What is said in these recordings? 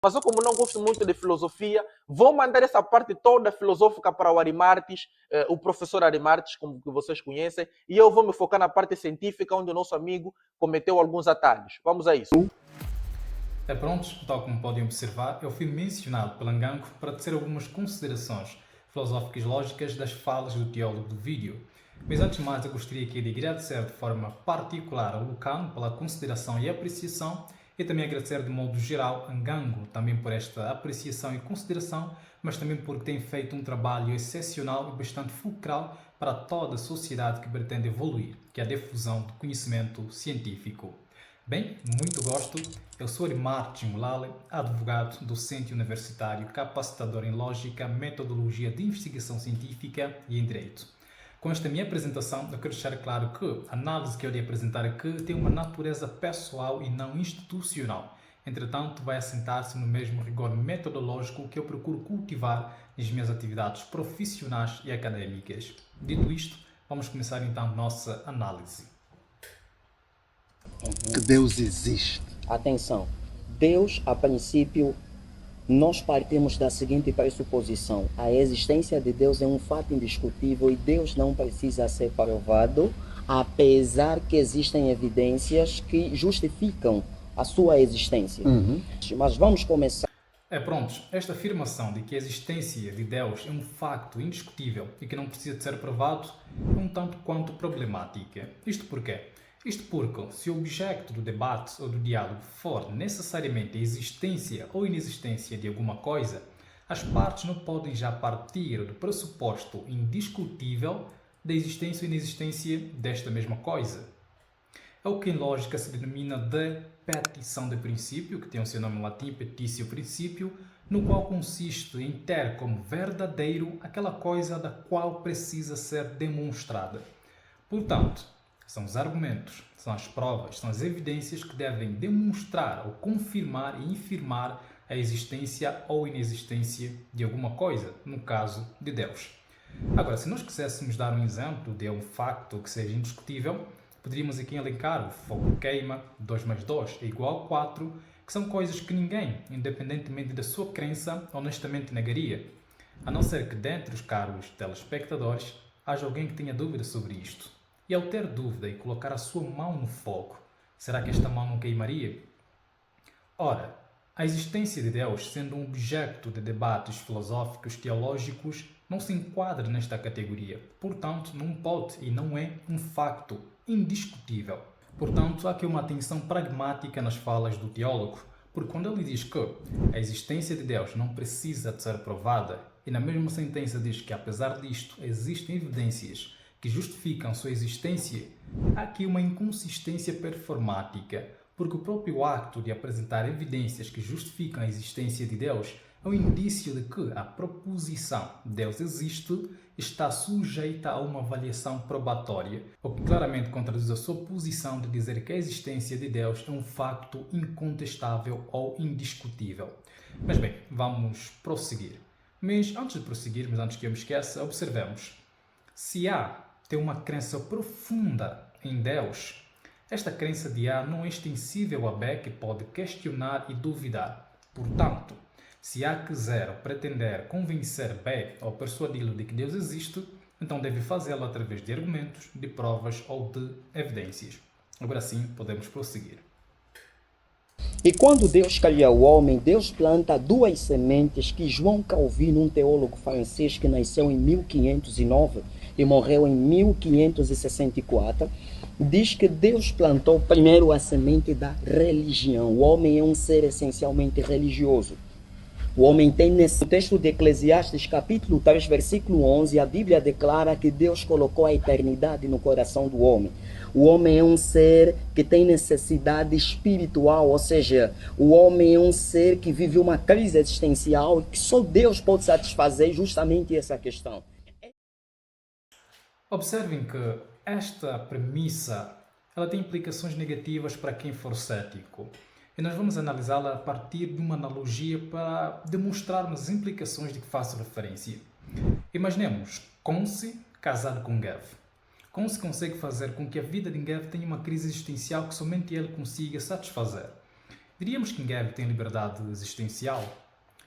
Mas eu, como não gosto muito de filosofia, vou mandar essa parte toda filosófica para o Arimartes, o professor Arimartes, como que vocês conhecem, e eu vou me focar na parte científica, onde o nosso amigo cometeu alguns atalhos. Vamos a isso. Pronto, tal como podem observar, eu fui mencionado pelo Ngango para tecer algumas considerações filosóficas lógicas das falas do teólogo do vídeo. Mas antes de mais, eu gostaria aqui de agradecer de forma particular ao Lucano pela consideração e apreciação e também agradecer de modo geral a Ngango também por esta apreciação e consideração, mas também porque tem feito um trabalho excepcional e bastante fulcral para toda a sociedade que pretende evoluir, que é a difusão do conhecimento científico. Bem, muito gosto. Eu sou Arimartes Mulale, advogado, docente universitário, capacitador em lógica, metodologia de investigação científica e em direito. Com esta minha apresentação, eu quero deixar claro que a análise que eu irei apresentar aqui tem uma natureza pessoal e não institucional. Entretanto, vai assentar-se no mesmo rigor metodológico que eu procuro cultivar nas minhas atividades profissionais e académicas. Dito isto, vamos começar então a nossa análise. Que Deus existe. Atenção, Deus, a princípio, nós partimos da seguinte pressuposição: a existência de Deus é um fato indiscutível e Deus não precisa ser provado, apesar que existem evidências que justificam a sua existência. Mas vamos começar. Pronto, esta afirmação de que a existência de Deus é um facto indiscutível e que não precisa de ser provado é um tanto quanto problemática. Isto porquê? Isto porque, se o objeto do debate ou do diálogo for necessariamente a existência ou inexistência de alguma coisa, as partes não podem já partir do pressuposto indiscutível da existência ou inexistência desta mesma coisa. É o que em lógica se denomina de petição de princípio, que tem o seu nome em latim, petitio princípio, no qual consiste em ter como verdadeiro aquela coisa da qual precisa ser demonstrada. Portanto, são os argumentos, são as provas, são as evidências que devem demonstrar ou confirmar e infirmar a existência ou inexistência de alguma coisa, no caso de Deus. Agora, se nós quiséssemos dar um exemplo de um facto que seja indiscutível, poderíamos aqui elencar o fogo queima, 2 mais 2 é igual a 4, que são coisas que ninguém, independentemente da sua crença, honestamente negaria. A não ser que dentre os caros telespectadores haja alguém que tenha dúvida sobre isto. E ao ter dúvida e colocar a sua mão no fogo, será que esta mão não queimaria? Ora, a existência de Deus, sendo um objeto de debates filosóficos teológicos, não se enquadra nesta categoria. Portanto, não pode e não é um facto indiscutível. Portanto, há aqui uma atenção pragmática nas falas do teólogo, porque quando ele diz que a existência de Deus não precisa de ser provada, e na mesma sentença diz que, apesar disto, existem evidências que justificam sua existência, há aqui uma inconsistência performática, porque o próprio acto de apresentar evidências que justificam a existência de Deus é um indício de que a proposição Deus existe está sujeita a uma avaliação probatória, o que claramente contradiz a sua posição de dizer que a existência de Deus é um facto incontestável ou indiscutível. Mas bem, vamos prosseguir. Mas antes de prosseguirmos, antes que eu me esqueça, observemos. Se A tem uma crença profunda em Deus, esta crença de A não é extensível a B, que pode questionar e duvidar. Portanto, se A quiser ou pretender convencer B ou persuadi-lo de que Deus existe, então deve fazê-lo através de argumentos, de provas ou de evidências. Agora sim, podemos prosseguir. E quando Deus cria o homem, Deus planta duas sementes que João Calvino, um teólogo francês que nasceu em 1509 e morreu em 1564, diz que Deus plantou primeiro a semente da religião. O homem é um ser essencialmente religioso. O homem tem nesse texto de Eclesiastes, capítulo 3, versículo 11, a Bíblia declara que Deus colocou a eternidade no coração do homem. O homem é um ser que tem necessidade espiritual, ou seja, o homem é um ser que vive uma crise existencial e que só Deus pode satisfazer justamente essa questão. Observem que esta premissa ela tem implicações negativas para quem for cético. E nós vamos analisá-la a partir de uma analogia para demonstrarmos as implicações de que faço referência. Imaginemos Conce casado com Gav. Conce consegue fazer com que a vida de Gav tenha uma crise existencial que somente ele consiga satisfazer. Diríamos que Ngev tem liberdade existencial?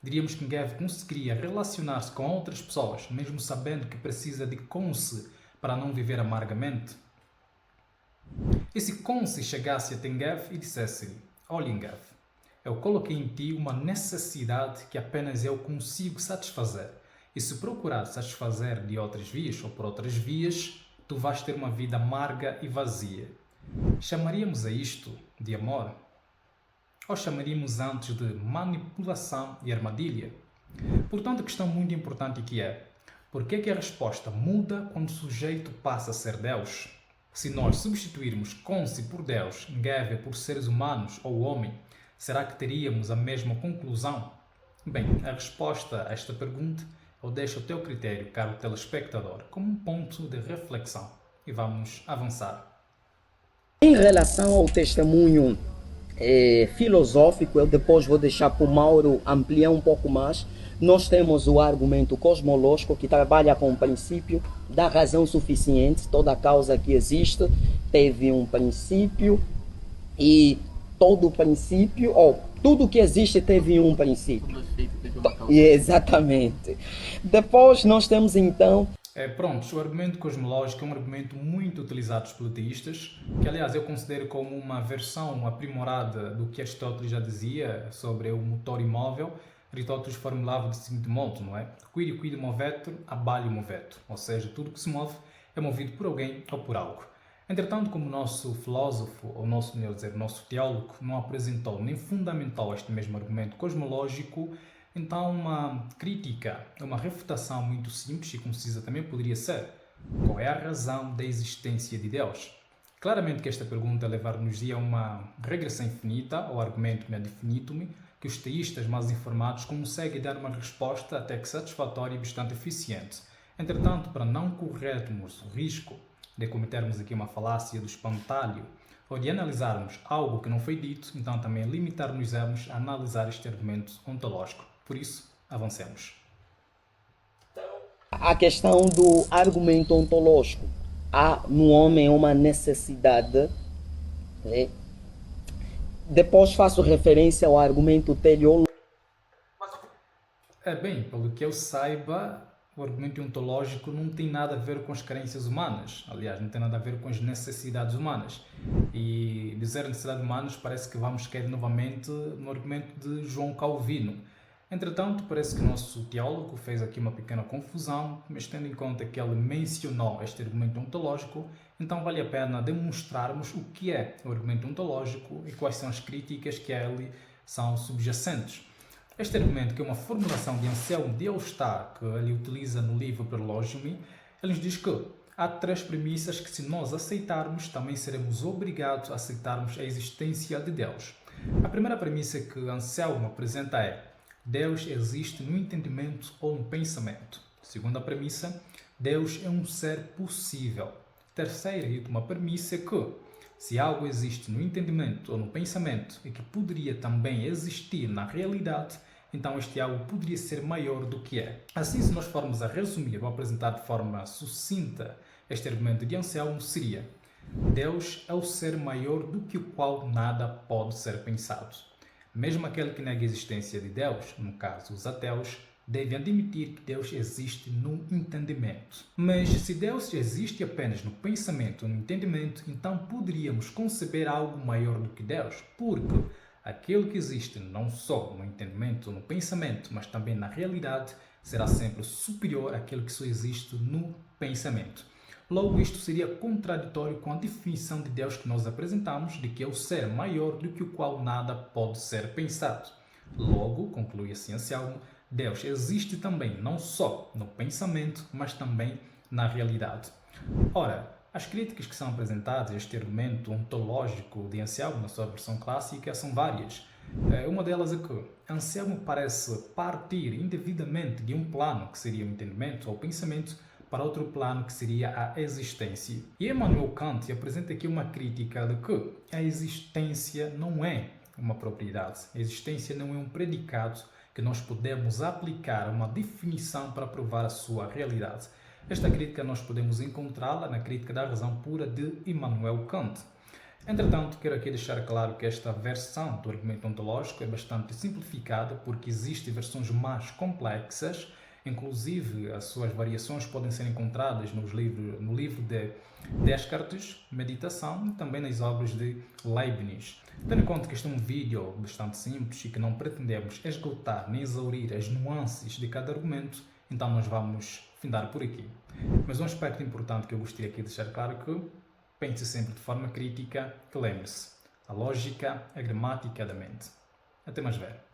Diríamos que Ngev conseguiria relacionar-se com outras pessoas, mesmo sabendo que precisa de Konse para não viver amargamente? E se Konse chegasse até Ngev e dissesse-lhe: olha Ngev, eu coloquei em ti uma necessidade que apenas eu consigo satisfazer. E se procurar satisfazer de outras vias ou por outras vias, tu vais ter uma vida amarga e vazia. Chamaríamos a isto de amor? Ou chamaríamos antes de manipulação e armadilha? Portanto, a questão muito importante aqui é: por que a resposta muda quando o sujeito passa a ser Deus? Se nós substituirmos Konse por Deus, Ngev por seres humanos ou homem, será que teríamos a mesma conclusão? Bem, a resposta a esta pergunta eu deixo ao teu critério, caro telespectador, como um ponto de reflexão. E vamos avançar. Em relação ao testemunho filosófico, eu depois vou deixar para o Mauro ampliar um pouco mais. Nós temos o argumento cosmológico, que trabalha com o princípio da razão suficiente. Toda causa que existe teve um princípio, e todo princípio, tudo que existe teve um princípio. Exatamente. Depois nós temos então... Pronto, o argumento cosmológico é um argumento muito utilizado pelos teístas, que aliás eu considero como uma versão aprimorada do que Aristóteles já dizia sobre o motor imóvel. Aristóteles formulava do seguinte modo, não é? Quid movetur, abale movetur. Ou seja, tudo que se move é movido por alguém ou por algo. Entretanto, como o nosso filósofo, ou nosso teólogo, não apresentou nem fundamentou este mesmo argumento cosmológico, então uma crítica, uma refutação muito simples e concisa também poderia ser: qual é a razão da existência de Deus? Claramente que esta pergunta levar-nos a uma regressão infinita, ao argumento ad infinitum, que os teístas mais informados conseguem dar uma resposta até que satisfatória e bastante eficiente. Entretanto, para não corrermos o risco de cometermos aqui uma falácia do espantalho ou de analisarmos algo que não foi dito, então também limitar-nos a analisar este argumento ontológico. Por isso, avancemos. A questão do argumento ontológico. Há no homem uma necessidade. Depois faço referência ao argumento teleológico. Bem, pelo que eu saiba, o argumento ontológico não tem nada a ver com as carências humanas. Aliás, não tem nada a ver com as necessidades humanas. E dizer necessidades humanas parece que vamos cair novamente no argumento de João Calvino. Entretanto, parece que o nosso teólogo fez aqui uma pequena confusão, mas tendo em conta que ele mencionou este argumento ontológico, então vale a pena demonstrarmos o que é o argumento ontológico e quais são as críticas que a ele são subjacentes. Este argumento, que é uma formulação de Anselmo de Eustáquio, que ele utiliza no livro Perlogium, ele nos diz que há 3 premissas que, se nós aceitarmos, também seremos obrigados a aceitarmos a existência de Deus. A primeira premissa que Anselmo apresenta é: Deus existe no entendimento ou no pensamento. Segunda premissa: Deus é um ser possível. Terceira e última premissa é que, se algo existe no entendimento ou no pensamento e que poderia também existir na realidade, então este algo poderia ser maior do que é. Assim, se nós formos a resumir ou apresentar de forma sucinta este argumento de Anselmo, seria: Deus é o ser maior do que o qual nada pode ser pensado. Mesmo aquele que nega a existência de Deus, no caso os ateus, devem admitir que Deus existe no entendimento. Mas se Deus existe apenas no pensamento ou no entendimento, então poderíamos conceber algo maior do que Deus, porque aquilo que existe não só no entendimento ou no pensamento, mas também na realidade, será sempre superior àquilo que só existe no pensamento. Logo, isto seria contraditório com a definição de Deus que nós apresentamos, de que é o ser maior do que o qual nada pode ser pensado. Logo, conclui assim Anselmo, Deus existe também não só no pensamento, mas também na realidade. Ora, as críticas que são apresentadas a este argumento ontológico de Anselmo, na sua versão clássica, são várias. Uma delas é que Anselmo parece partir indevidamente de um plano, que seria o entendimento ou o pensamento, para outro plano, que seria a existência. E Immanuel Kant apresenta aqui uma crítica de que a existência não é uma propriedade, a existência não é um predicado que nós podemos aplicar a uma definição para provar a sua realidade. Esta crítica nós podemos encontrá-la na Crítica da Razão Pura de Immanuel Kant. Entretanto, quero aqui deixar claro que esta versão do argumento ontológico é bastante simplificada, porque existem versões mais complexas, inclusive as suas variações podem ser encontradas no livro de Descartes, Meditação, e também nas obras de Leibniz. Tendo em conta que este é um vídeo bastante simples e que não pretendemos esgotar nem exaurir as nuances de cada argumento, então nós vamos findar por aqui. Mas um aspecto importante que eu gostaria aqui de deixar claro é que pense sempre de forma crítica, que lembre-se, a lógica é gramática da mente. Até mais ver.